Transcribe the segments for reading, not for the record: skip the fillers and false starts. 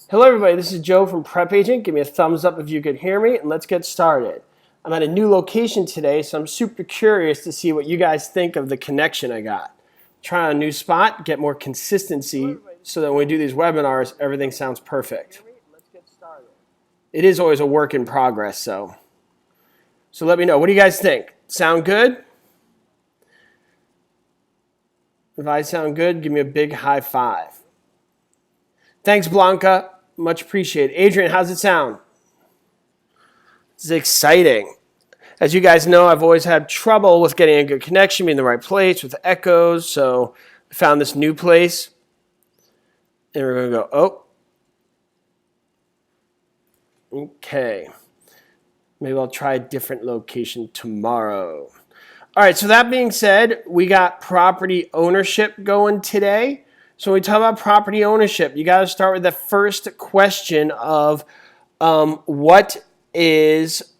Hello everybody, this is Joe from PrepAgent. Give me a thumbs up if you could hear me, and let's get started. I'm at a new location today, so I'm super curious to see what you guys think of the connection I got. Try a new spot, get more consistency, so that when we do these webinars, everything sounds perfect. It is always a work in progress, so let me know. What do you guys think? Sound good? If I sound good, give me a big high five. Thanks, Blanca. Much appreciated. Adrian, how's it sound? This is exciting. As you guys know, I've always had trouble with getting a good connection, being in the right place with echoes, so I found this new place. And we're going to go, okay. Maybe I'll try a different location tomorrow. All right, so that being said, we got property ownership going today. So when we talk about property ownership, you got to start with the first question of what is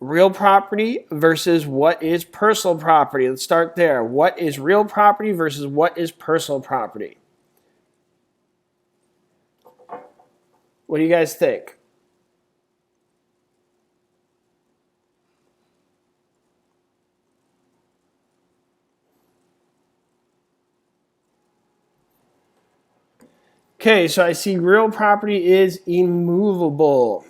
real property versus what is personal property. Let's start there. What is real property versus what is personal property? What do you guys think? Okay, so I see real property is immovable.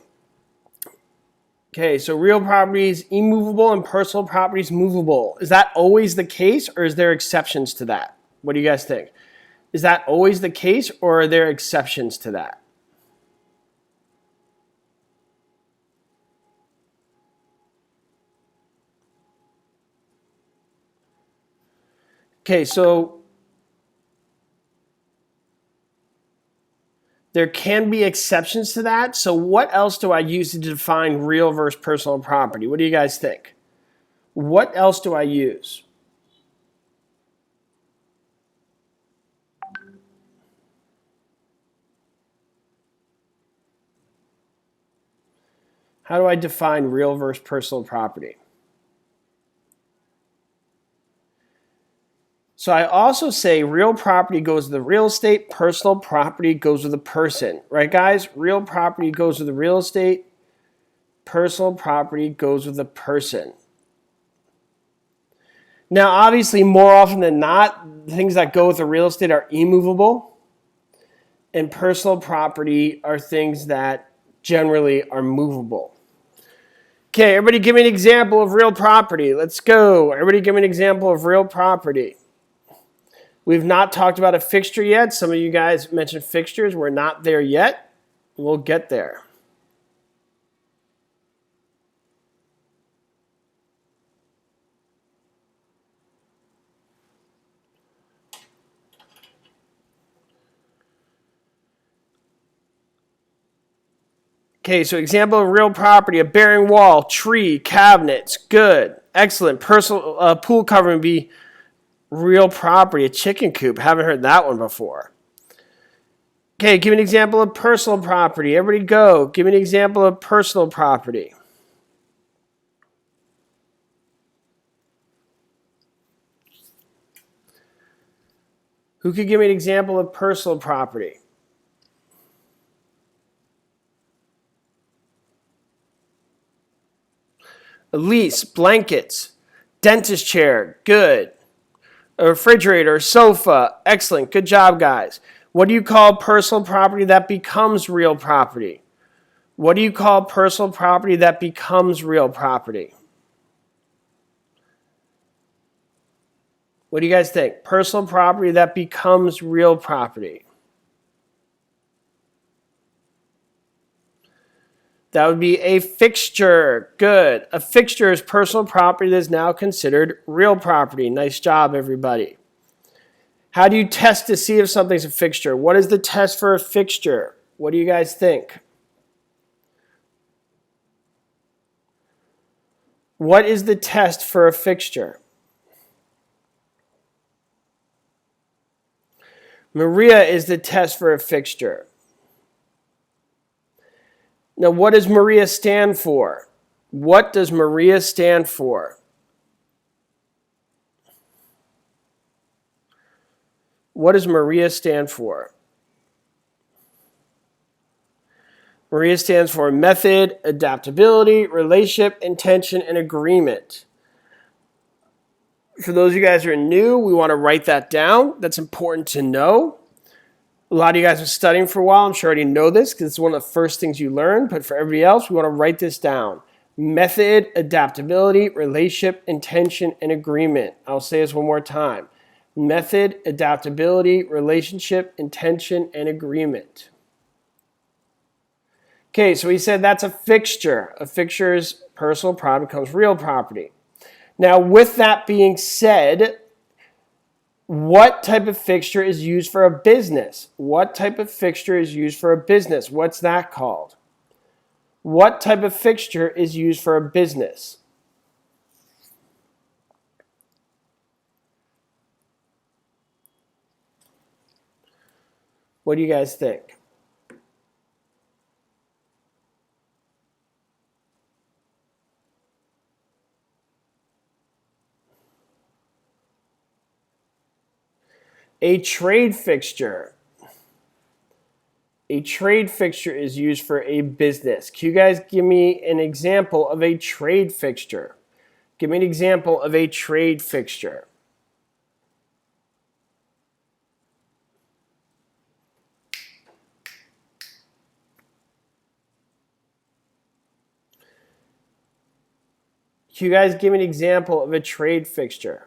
Okay, so real property is immovable and personal property is movable. Is that always the case, or is there exceptions to that? What do you guys think? Is that always the case, or are there exceptions to that? Okay, so there can be exceptions to that. So what else do I use to define real versus personal property? What do you guys think? What else do I use? How do I define real versus personal property? So I also say real property goes with the real estate, personal property goes with the person, right guys? Real property goes with the real estate, personal property goes with the person. Now, obviously, more often than not, things that go with the real estate are immovable, and personal property are things that generally are movable. Okay, everybody give me an example of real property. Let's go. Everybody give me an example of real property. We've not talked about a fixture yet. Some of you guys mentioned fixtures. We're not there yet. We'll get there. Okay, so example of real property, a bearing wall, tree, cabinets, good, excellent. Personal pool cover would be real property, a chicken coop. Haven't heard that one before. Okay, give me an example of personal property. Everybody go. Give me an example of personal property. Who could give me an example of personal property? A lease, blankets, dentist chair, good. A refrigerator, sofa, excellent. Good job, guys. What do you call personal property that becomes real property? What do you call personal property that becomes real property? What do you guys think? Personal property that becomes real property. That would be a fixture. Good. A fixture is personal property that is now considered real property. Nice job, everybody. How do you test to see if something's a fixture? What is the test for a fixture? What do you guys think? What is the test for a fixture? Maria is the test for a fixture. Now, what does Maria stand for? What does Maria stand for? What does Maria stand for? Maria stands for method, adaptability, relationship, intention, and agreement. For those of you guys who are new, we want to write that down. That's important to know. A lot of you guys are studying for a while. I'm sure you already know this because it's one of the first things you learn. But for everybody else, we want to write this down. Method, adaptability, relationship, intention, and agreement. I'll say this one more time. Method, adaptability, relationship, intention, and agreement. Okay, so we said that's a fixture. A fixture is personal property becomes real property. Now, with that being said, what type of fixture is used for a business? What type of fixture is used for a business? What's that called? What type of fixture is used for a business? What do you guys think? A trade fixture. A trade fixture is used for a business. Can you guys give me an example of a trade fixture? Give me an example of a trade fixture. Can you guys give me an example of a trade fixture?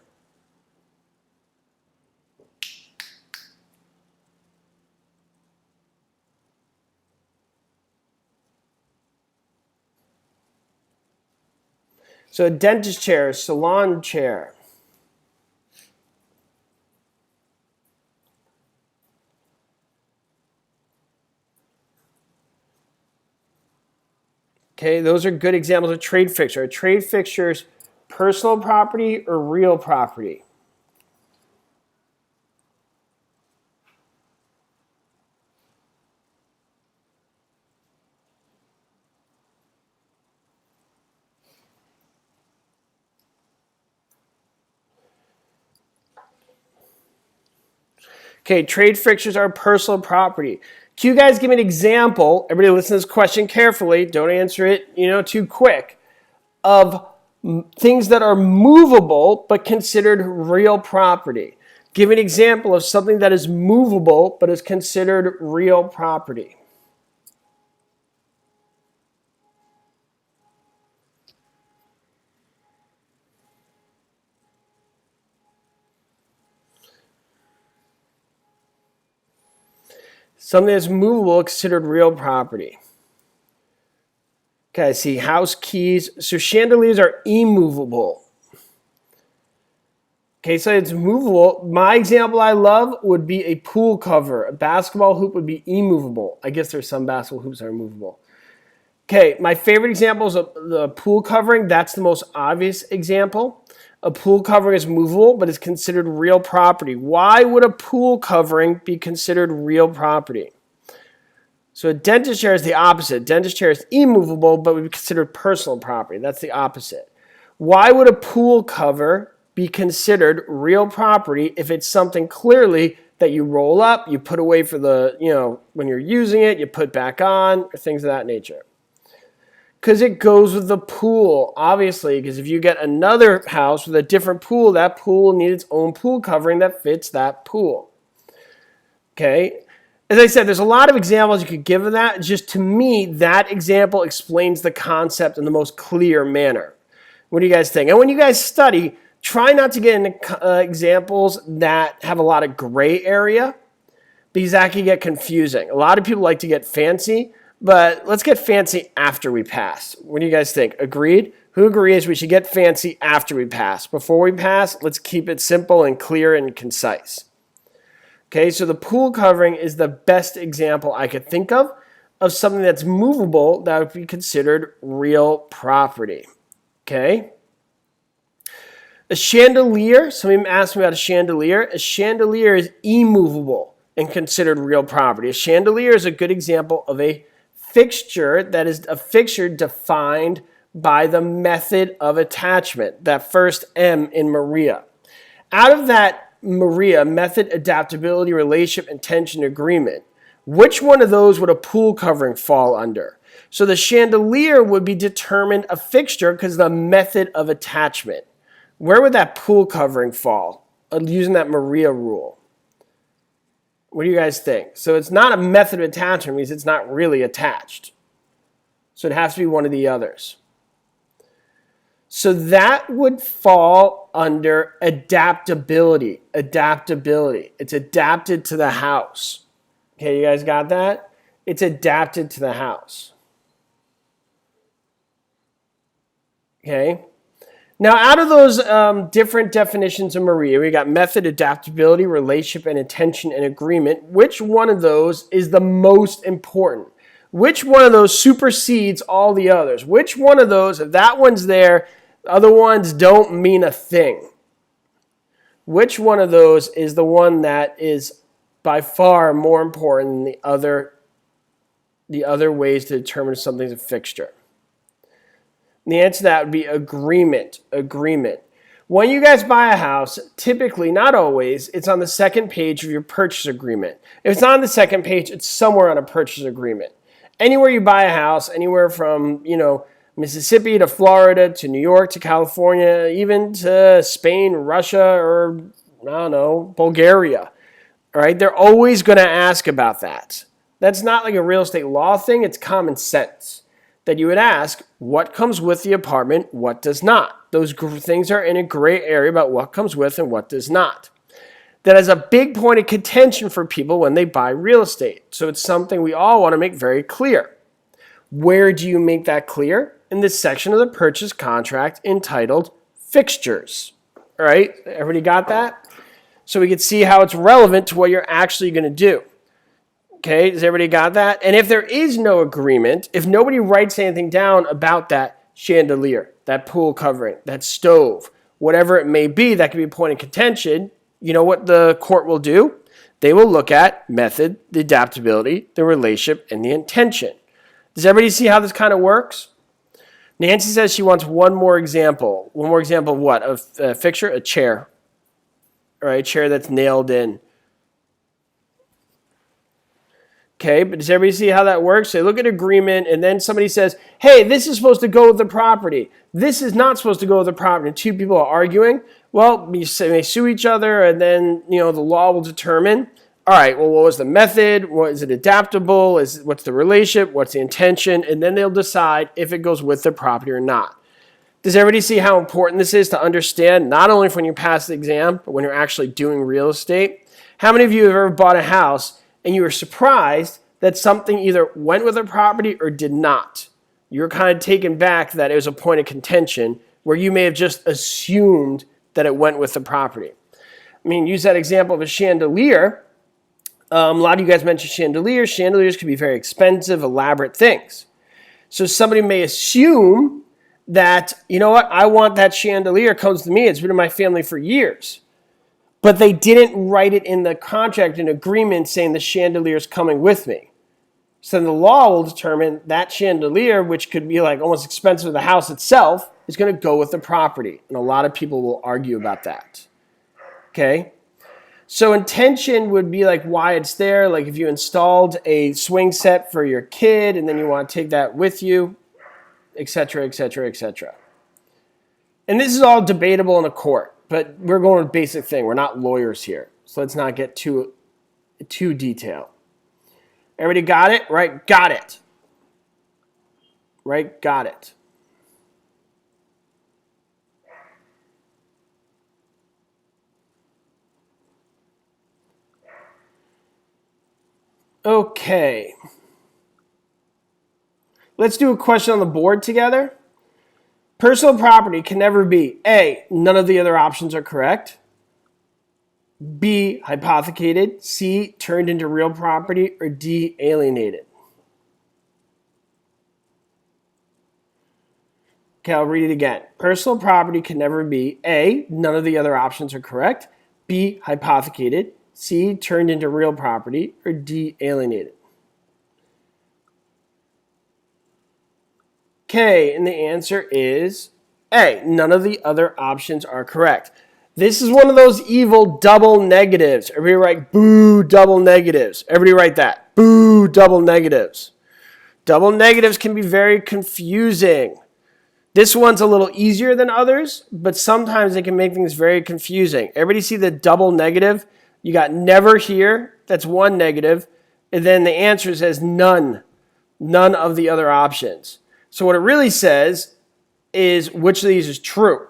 So a dentist chair, a salon chair. Okay, those are good examples of trade fixture. A trade fixture is personal property or real property. Okay, trade fixtures are personal property. Can you guys give me an example? Everybody listen to this question carefully. Don't answer it, too quick. Of things that are movable but considered real property. Give me an example of something that is movable but is considered real property. Something that's movable considered real property. Okay, I see house keys. So chandeliers are immovable. Okay, so it's movable. My example I love would be a pool cover. A basketball hoop would be immovable. I guess there's some basketball hoops that are movable. Okay, my favorite example is the pool covering. That's the most obvious example. A pool covering is movable, but is considered real property. Why would a pool covering be considered real property? So a dentist chair is the opposite. A dentist chair is immovable, but would be considered personal property. That's the opposite. Why would a pool cover be considered real property if it's something clearly that you roll up, you put away for the, when you're using it, you put back on, or things of that nature? Because it goes with the pool, obviously, because if you get another house with a different pool, that pool will need its own pool covering that fits that pool. Okay? As I said, there's a lot of examples you could give of that. Just to me, that example explains the concept in the most clear manner. What do you guys think? And when you guys study, try not to get into examples that have a lot of gray area because that can get confusing. A lot of people like to get fancy. But let's get fancy after we pass. What do you guys think? Agreed? Who agrees we should get fancy after we pass? Before we pass, let's keep it simple and clear and concise. Okay, so the pool covering is the best example I could think of something that's movable that would be considered real property. Okay? A chandelier, somebody asked me about a chandelier. A chandelier is immovable and considered real property. A chandelier is a good example of a fixture that is a fixture defined by the method of attachment, that first M in Maria. Out of that Maria, method, adaptability, relationship, intention, agreement, which one of those would a pool covering fall under? So the chandelier would be determined a fixture because of the method of attachment. Where would that pool covering fall? Using that Maria rule. What do you guys think? So it's not a method of attachment, means it's not really attached. So it has to be one of the others. So that would fall under adaptability. Adaptability. It's adapted to the house. Okay, you guys got that? It's adapted to the house. Okay. Now, out of those different definitions of Maria, we got method, adaptability, relationship, and intention and agreement. Which one of those is the most important? Which one of those supersedes all the others? Which one of those, if that one's there, the other ones don't mean a thing? Which one of those is the one that is by far more important than the other ways to determine if something's a fixture? And the answer to that would be agreement. Agreement. When you guys buy a house, typically, not always, it's on the second page of your purchase agreement. If it's not on the second page, it's somewhere on a purchase agreement. Anywhere you buy a house, anywhere from, Mississippi to Florida to New York to California, even to Spain, Russia, or, Bulgaria. All right, they're always going to ask about that. That's not like a real estate law thing. It's common sense that you would ask what comes with the apartment, what does not. Those things are in a gray area about what comes with and what does not. That is a big point of contention for people when they buy real estate. So it's something we all want to make very clear. Where do you make that clear? In this section of the purchase contract entitled Fixtures. All right, everybody got that? So we can see how it's relevant to what you're actually going to do. Okay, does everybody got that? And if there is no agreement, if nobody writes anything down about that chandelier, that pool covering, that stove, whatever it may be, that could be a point of contention, you know what the court will do? They will look at method, the adaptability, the relationship, and the intention. Does everybody see how this kind of works? Nancy says she wants one more example. One more example of what? Of a fixture? A chair. All right, a chair that's nailed in. Okay, but does everybody see how that works? They look at agreement, and then somebody says, hey, this is supposed to go with the property. This is not supposed to go with the property. And two people are arguing. Well, they sue each other, and then the law will determine, all right, well, what was the method? Is it adaptable? What's the relationship? What's the intention? And then they'll decide if it goes with the property or not. Does everybody see how important this is to understand, not only when you pass the exam, but when you're actually doing real estate? How many of you have ever bought a house and you were surprised that something either went with the property or did not? You were kind of taken back that it was a point of contention where you may have just assumed that it went with the property. I mean, use that example of a chandelier. A lot of you guys mentioned chandeliers. Chandeliers can be very expensive, elaborate things. So somebody may assume that, you know what, I want that chandelier. It comes to me. It's been in my family for years. But they didn't write it in the contract, an agreement saying the chandelier is coming with me. So then the law will determine that chandelier, which could be like almost expensive as the house itself, is going to go with the property. And a lot of people will argue about that. Okay? So intention would be like why it's there. Like if you installed a swing set for your kid and then you want to take that with you, etc., etc., etc. And this is all debatable in a court. But we're going with basic thing. We're not lawyers here. So let's not get too detailed. Everybody got it? Right? Got it. Right? Got it. Okay. Let's do a question on the board together. Personal property can never be A, none of the other options are correct, B, hypothecated, C, turned into real property, or D, alienated. Okay, I'll read it again. Personal property can never be A, none of the other options are correct, B, hypothecated, C, turned into real property, or D, alienated. Okay, and the answer is A. None of the other options are correct. This is one of those evil double negatives. Everybody write boo double negatives. Everybody write that. Boo double negatives. Double negatives can be very confusing. This one's a little easier than others, but sometimes it can make things very confusing. Everybody see the double negative? You got never here, that's one negative, and then the answer says none. None of the other options. So what it really says is which of these is true.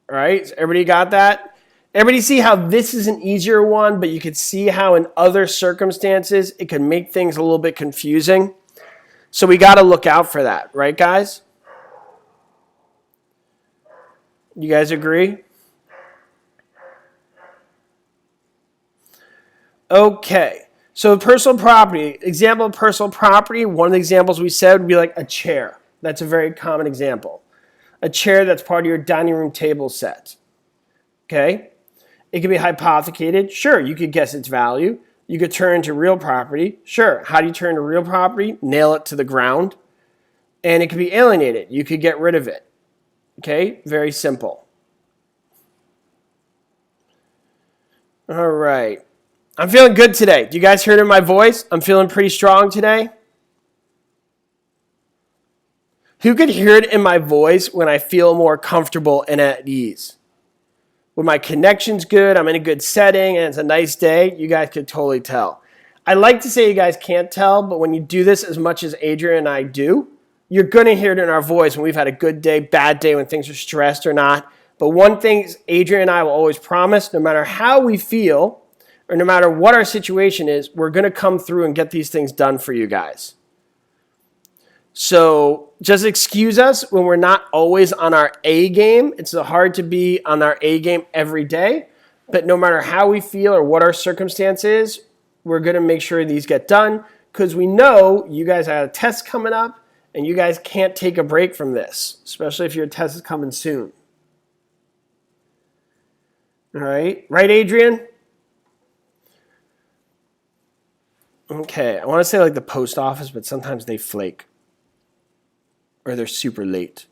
All right, so everybody got that? Everybody see how this is an easier one, but you could see how in other circumstances it could make things a little bit confusing. So we got to look out for that, right, guys? You guys agree? Okay. So personal property, example of personal property, one of the examples we said would be like a chair. That's a very common example. A chair that's part of your dining room table set. Okay? It can be hypothecated. Sure, you could guess its value. You could turn into real property. Sure. How do you turn to real property? Nail it to the ground. And it could be alienated. You could get rid of it. Okay? Very simple. All right. I'm feeling good today. Do you guys hear it in my voice? I'm feeling pretty strong today. Who could hear it in my voice when I feel more comfortable and at ease? When my connection's good, I'm in a good setting, and it's a nice day, you guys could totally tell. I like to say you guys can't tell, but when you do this as much as Adrian and I do, you're going to hear it in our voice when we've had a good day, bad day, when things are stressed or not. But one thing Adrian and I will always promise, no matter how we feel, or no matter what our situation is, we're going to come through and get these things done for you guys. So just excuse us when we're not always on our A game. It's hard to be on our A game every day. But no matter how we feel or what our circumstance is, we're going to make sure these get done because we know you guys have a test coming up and you guys can't take a break from this, especially if your test is coming soon. All right. Right, Adrian? Okay, I want to say like the post office, but sometimes they flake. Or they're super late.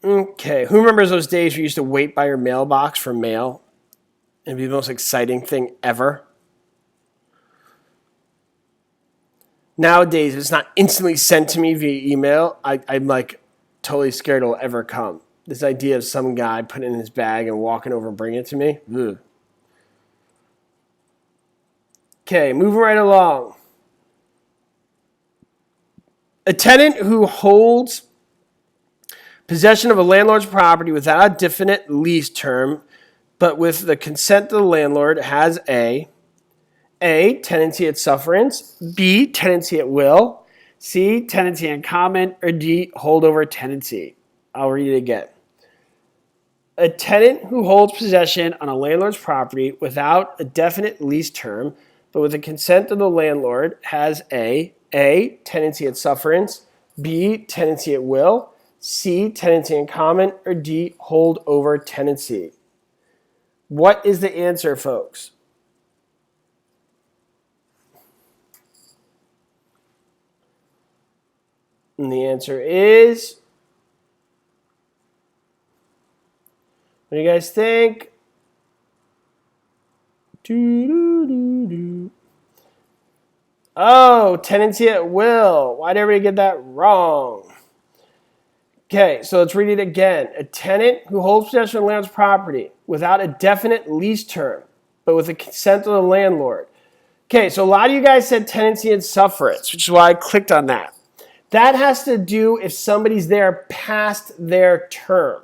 Okay, who remembers those days where you used to wait by your mailbox for mail? It'd be the most exciting thing ever. Nowadays, if it's not instantly sent to me via email, I'm like totally scared it'll ever come. This idea of some guy putting it in his bag and walking over and bringing it to me. Ugh. Okay, moving right along. A tenant who holds possession of a landlord's property without a definite lease term, but with the consent of the landlord has A, tenancy at sufferance, B, tenancy at will, C, tenancy in common, or D, holdover tenancy. I'll read it again. A tenant who holds possession on a landlord's property without a definite lease term, but with the consent of the landlord has A, tenancy at sufferance, B, tenancy at will, C, tenancy in common, or D, holdover tenancy. What is the answer, folks? And the answer is, what do you guys think? Oh, tenancy at will. Why did everybody get that wrong? Okay, so let's read it again. A tenant who holds possession of landlord's property without a definite lease term, but with the consent of the landlord. Okay, so a lot of you guys said tenancy and sufferance, which is why I clicked on that. That has to do if somebody's there past their term.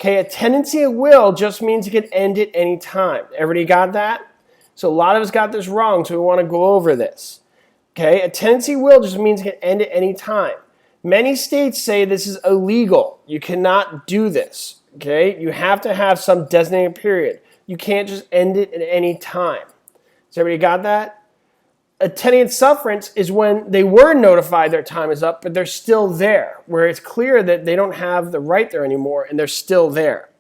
Okay, a tenancy at will just means you can end it any time. Everybody got that? So a lot of us got this wrong, so we want to go over this. Okay, a tenancy will just means you can end it any time. Many states say this is illegal. You cannot do this. Okay, you have to have some designated period. You can't just end it at any time. Has everybody got that? A tenant sufferance is when they were notified their time is up, but they're still there, where it's clear that they don't have the right there anymore, and they're still there.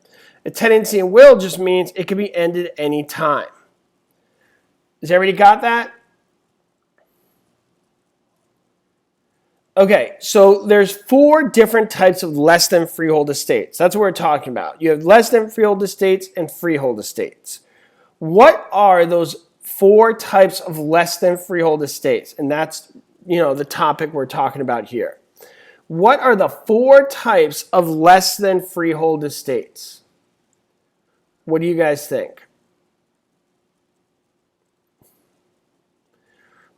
A tenancy in will just means it can be ended at any time. Has everybody got that? Okay, so there's 4 different types of less than freehold estates. That's what we're talking about. You have less than freehold estates and freehold estates. What are those 4 types of less than freehold estates, and that's, the topic we're talking about here. What are the 4 types of less than freehold estates? What do you guys think?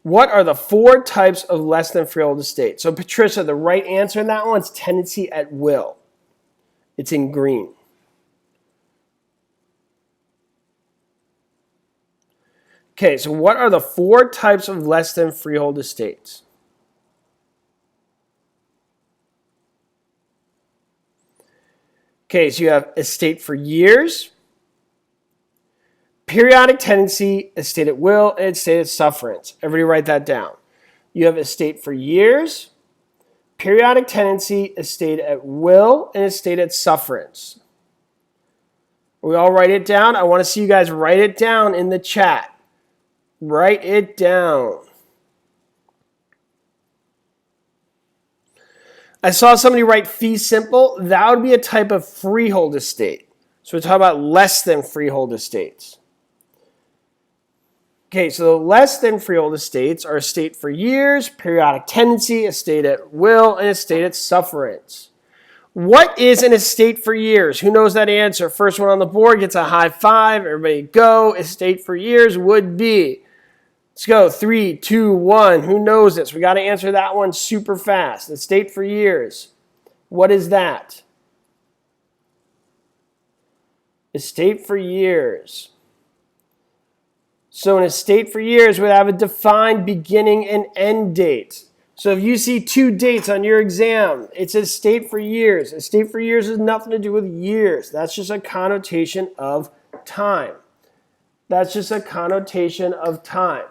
What are the 4 types of less than freehold estates? So Patricia, the right answer in that one is tenancy at will. It's in green. Okay, so what are the 4 types of less than freehold estates? Okay, so you have estate for years, periodic tenancy, estate at will, and estate at sufferance. Everybody write that down. You have estate for years, periodic tenancy, estate at will, and estate at sufferance. We all write it down? I want to see you guys write it down in the chat. Write it down. I saw somebody write fee simple. That would be a type of freehold estate. So we're talking about less than freehold estates. Okay, so less than freehold estates are estate for years, periodic tenancy, estate at will, and estate at sufferance. What is an estate for years? Who knows that answer? First one on the board gets a high five. Everybody go. Estate for years would be. Let's go. 3, 2, 1. Who knows this? We got to answer that one super fast. Estate for years. What is that? Estate for years. So an estate for years would have a defined beginning and end date. So if you see 2 dates on your exam, it's estate for years. Estate for years has nothing to do with years. That's just a connotation of time. That's just a connotation of time.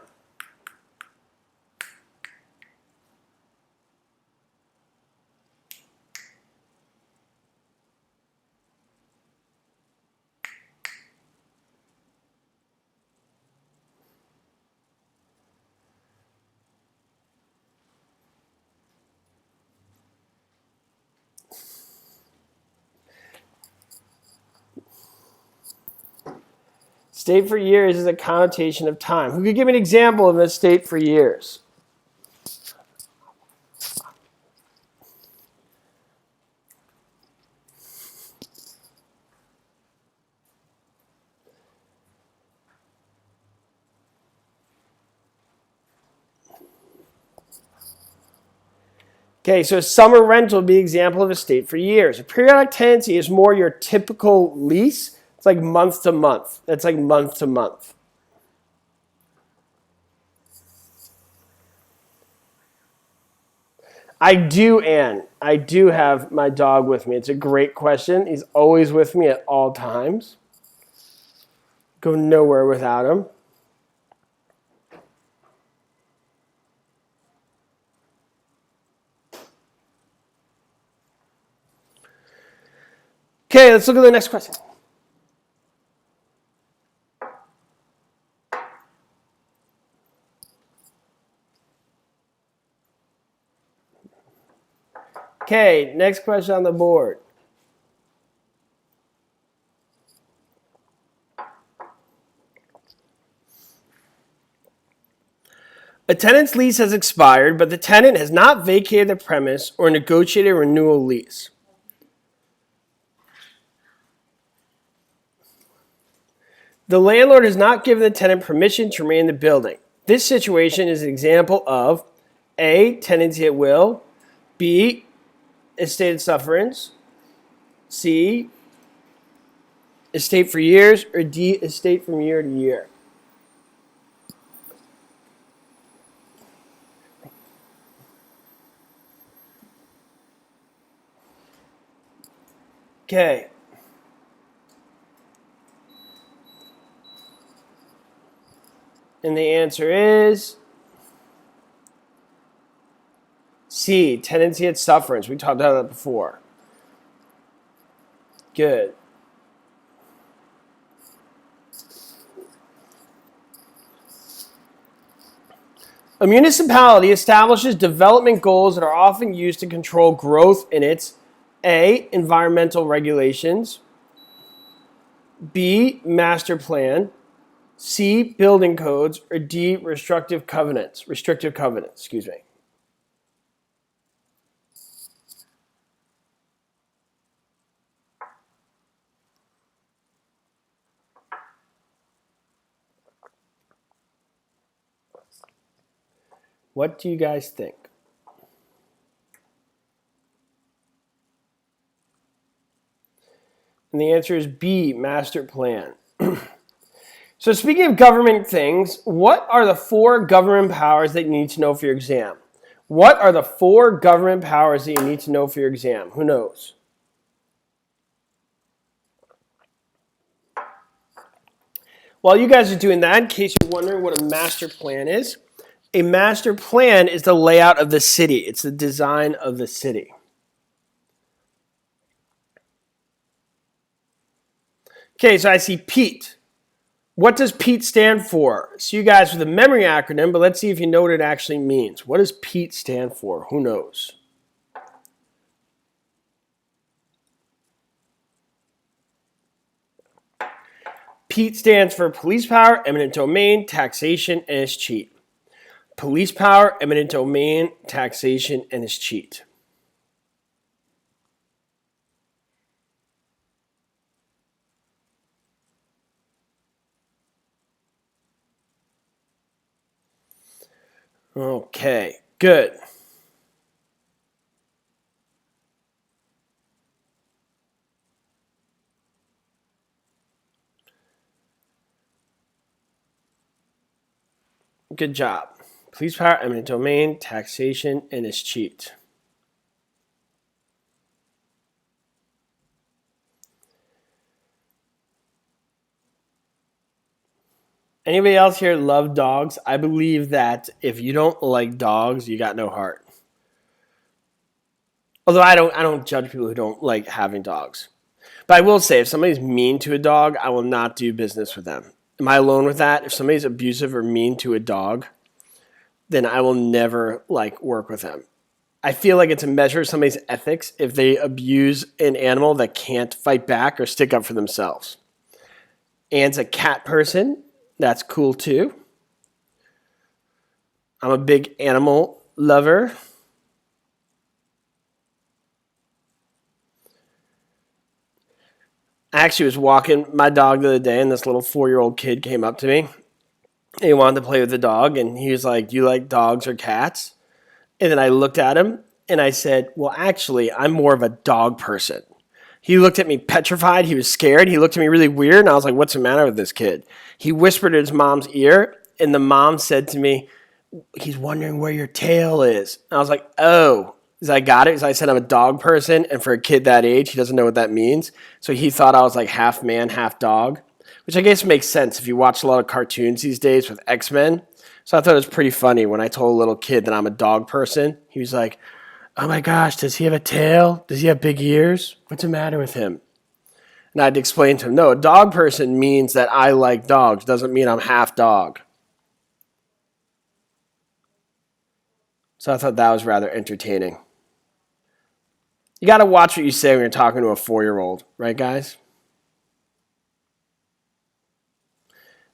Estate for years is a connotation of time. Who could give me an example of an estate for years? Okay, so a summer rental would be an example of estate for years. A periodic tenancy is more your typical lease. It's like month to month. That's like month to month. I do, Anne. I do have my dog with me. It's a great question. He's always with me at all times. Go nowhere without him. Okay, let's look at the next question. Okay, next question on the board. A tenant's lease has expired, but the tenant has not vacated the premise or negotiated a renewal lease. The landlord has not given the tenant permission to remain in the building. This situation is an example of A, tenancy at will, B, estate at sufferance, C, estate for years, or D, estate from year to year. Okay. And the answer is C, tenancy at sufferance. We talked about that before. Good. A municipality establishes development goals that are often used to control growth in its A, environmental regulations, B, master plan, C, building codes, or D, restrictive covenants, excuse me. What do you guys think? And the answer is B, master plan. So speaking of government things, what are the 4 government powers that you need to know for your exam? What are the 4 government powers that you need to know for your exam? Who knows? While you guys are doing that, in case you're wondering what a master plan is, a master plan is the layout of the city. It's the design of the city. Okay, so I see Pete. What does Pete stand for? So you guys with a memory acronym, but let's see if you know what it actually means. What does Pete stand for? Who knows? Pete stands for police power, eminent domain, taxation, and is cheat. Police power, eminent domain, taxation, and is cheat. Okay, good. Good job. Police power, eminent domain, taxation, and is cheat. Anybody else here love dogs? I believe that if you don't like dogs, you got no heart. Although I don't judge people who don't like having dogs. But I will say, if somebody's mean to a dog, I will not do business with them. Am I alone with that? If somebody's abusive or mean to a dog, then I will never work with them. I feel like it's a measure of somebody's ethics if they abuse an animal that can't fight back or stick up for themselves. Anne's a cat person. That's cool too. I'm a big animal lover. I actually was walking my dog the other day, and this little 4-year-old kid came up to me. And he wanted to play with the dog, and he was like, "Do you like dogs or cats?" And then I looked at him, and I said, "Well, actually, I'm more of a dog person." He looked at me petrified. He was scared. He looked at me really weird, and I was like, "What's the matter with this kid?" He whispered in his mom's ear, and the mom said to me, "He's wondering where your tail is." And I was like, "Oh." I got it. I said I'm a dog person, and for a kid that age, he doesn't know what that means. So he thought I was like half man, half dog, which I guess makes sense if you watch a lot of cartoons these days with X-Men. So I thought it was pretty funny when I told a little kid that I'm a dog person. He was like, "Oh my gosh, does he have a tail? Does he have big ears? What's the matter with him?" And I had to explain to him, no, a dog person means that I like dogs. Doesn't mean I'm half dog. So I thought that was rather entertaining. You got to watch what you say when you're talking to a 4-year-old, right, guys?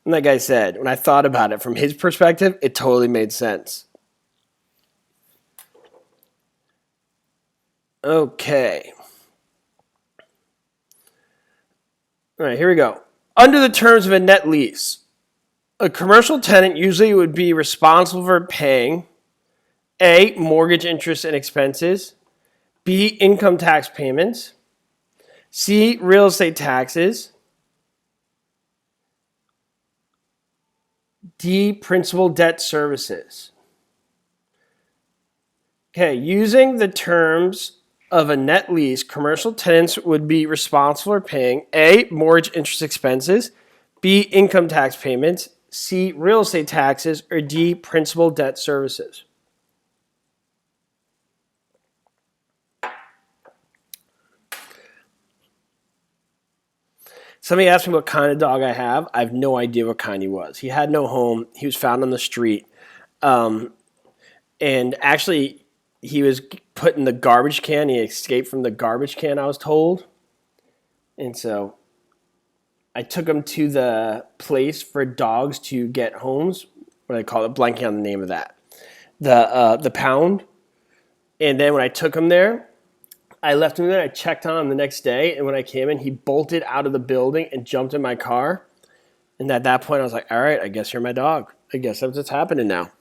And like I said, when I thought about it from his perspective, it totally made sense. Okay. All right, here we go. Under the terms of a net lease, a commercial tenant usually would be responsible for paying A, mortgage interest and expenses, B, income tax payments, C, real estate taxes, D, principal debt services. Okay, using the terms of a net lease, commercial tenants would be responsible for paying A, mortgage interest expenses, B, income tax payments, C, real estate taxes, or D, principal debt services. Somebody asked me what kind of dog I have. I have no idea what kind he was. He had no home. He was found on the street. And actually, he was put in the garbage can. He escaped from the garbage can, I was told. And so I took him to the place for dogs to get homes. What do I call it? Blanking on the name of that. The pound. And then when I took him there, I left him there. I checked on him the next day. And when I came in, he bolted out of the building and jumped in my car. And at that point, I was like, all right, I guess you're my dog. I guess that's what's happening now.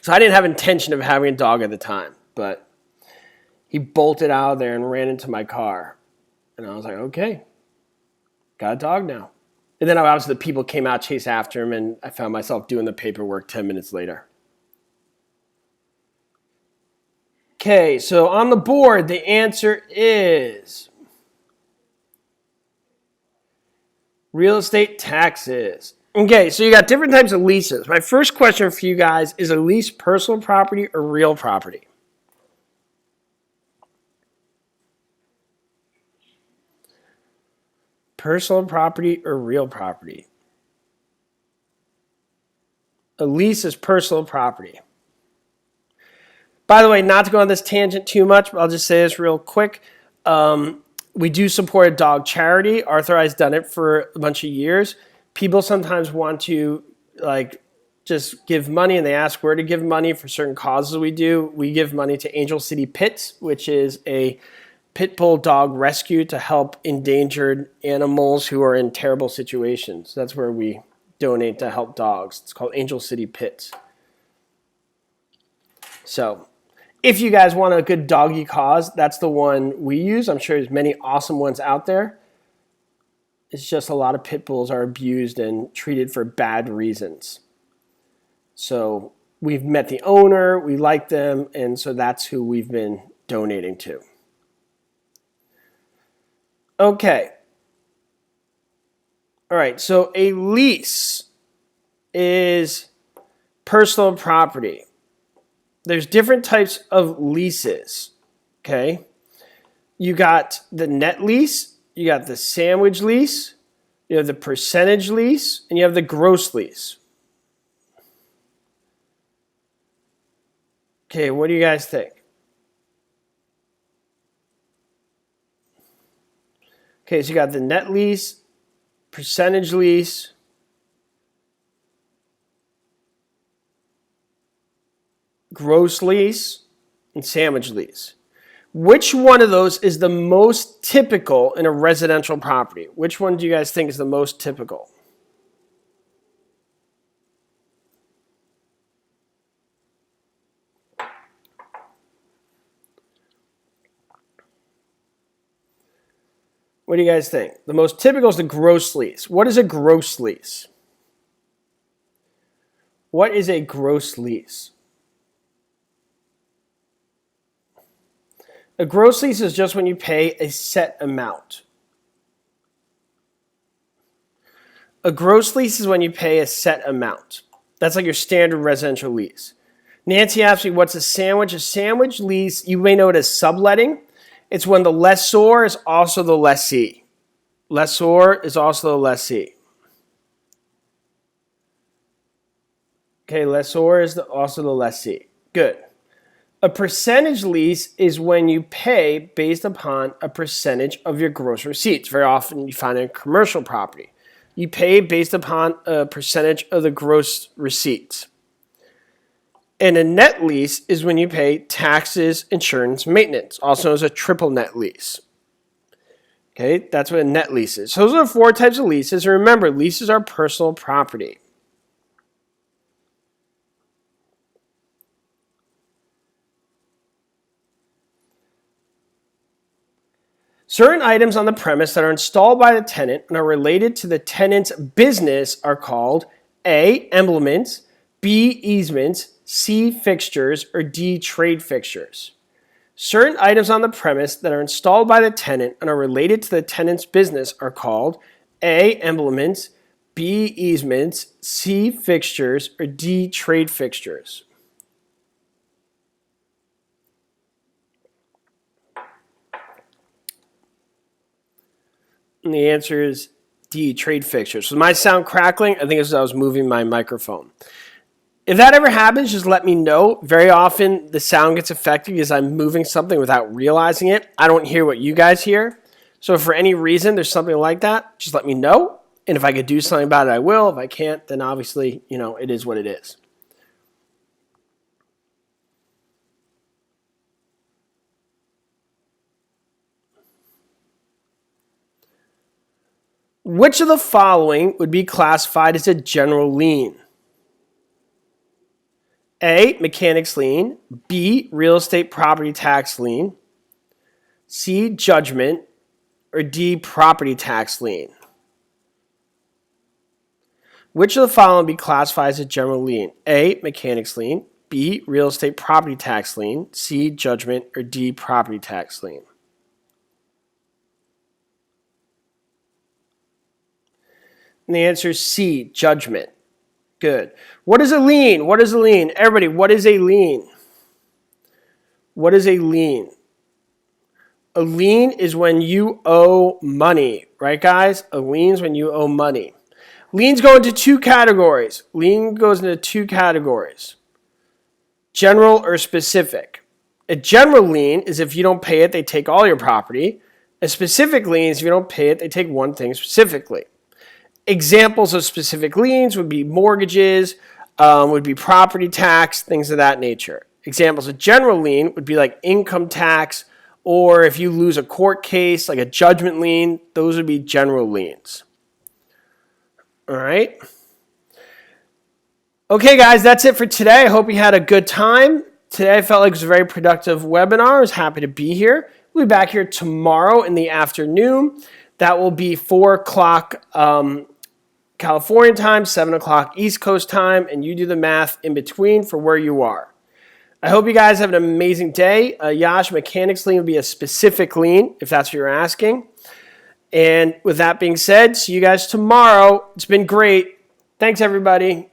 So I didn't have intention of having a dog at the time. But he bolted out of there and ran into my car. And I was like, okay, got a dog now. And then obviously the people came out, chased after him, and I found myself doing the paperwork 10 minutes later. Okay, so on the board, the answer is real estate taxes. Okay, so you got different types of leases. My first question for you guys is a lease personal property or real property? Personal property or real property? A lease is personal property. By the way, not to go on this tangent too much, but I'll just say this real quick. We do support a dog charity. Arthur has done it for a bunch of years. People sometimes want to just give money, and they ask where to give money for certain causes we do. We give money to Angel City Pits, which is a pit bull dog rescue to help endangered animals who are in terrible situations. That's where we donate to help dogs. It's called Angel City Pits. So if you guys want a good doggy cause, that's the one we use. I'm sure there's many awesome ones out there. It's just a lot of pit bulls are abused and treated for bad reasons. So we've met the owner, we like them, and so that's who we've been donating to. Okay. All right, so a lease is personal property. There's different types of leases, okay? You got the net lease, you got the sandwich lease, you have the percentage lease, and you have the gross lease. Okay, what do you guys think? Okay, so you got the net lease, percentage lease, gross lease, and sandwich lease. Which one of those is the most typical in a residential property? Which one do you guys think is the most typical? What do you guys think? The most typical is the gross lease. What is a gross lease? What is a gross lease? A gross lease is just when you pay a set amount. A gross lease is when you pay a set amount. That's like your standard residential lease. Nancy asked me, what's a sandwich? A sandwich lease, you may know it as subletting. It's when the lessor is also the lessee. Lessor is also the lessee. Okay, lessor is also the lessee. Good. A percentage lease is when you pay based upon a percentage of your gross receipts. Very often you find it in commercial property. You pay based upon a percentage of the gross receipts. And a net lease is when you pay taxes, insurance, maintenance, also known as a triple net lease. Okay, that's what a net lease is. So those are the four types of leases. And remember, leases are personal property. Certain items on the premise that are installed by the tenant and are related to the tenant's business are called A, emblements, B, easements, C, fixtures, or D, trade fixtures. Certain items on the premise that are installed by the tenant and are related to the tenant's business are called A, emblements, B, easements, C, fixtures, or D, trade fixtures. And the answer is D, trade fixtures. So my sound crackling, I think it's because I was moving my microphone. If that ever happens, just let me know. Very often the sound gets affected because I'm moving something without realizing it. I don't hear what you guys hear. So if for any reason there's something like that, just let me know And if I could do something about it, I will. If I can't, then obviously, it is what it is. Which of the following would be classified as a general lien? A, mechanics lien. B, real estate property tax lien. C, judgment. Or D, property tax lien. Which of the following would be classified as a general lien? A, mechanics lien. B, real estate property tax lien. C, judgment. Or D, property tax lien. And the answer is C, judgment. Good. What is a lien? What is a lien? Everybody, what is a lien? What is a lien? A lien is when you owe money, right, guys? A lien is when you owe money. Liens go into two categories. Lien goes into two categories. General or specific. A general lien is if you don't pay it, they take all your property. A specific lien is if you don't pay it, they take one thing specifically. Examples of specific liens would be mortgages, would be property tax, things of that nature. Examples of general lien would be like income tax, or if you lose a court case, like a judgment lien, those would be general liens. All right. Okay, guys, that's it for today. I hope you had a good time. Today I felt like it was a very productive webinar. I was happy to be here. We'll be back here tomorrow in the afternoon. That will be 4 o'clock California time, 7 o'clock East Coast time, and you do the math in between for where you are. I hope you guys have an amazing day. Yash, mechanics lien will be a specific lien, if that's what you're asking. And with that being said, see you guys tomorrow. It's been great. Thanks, everybody.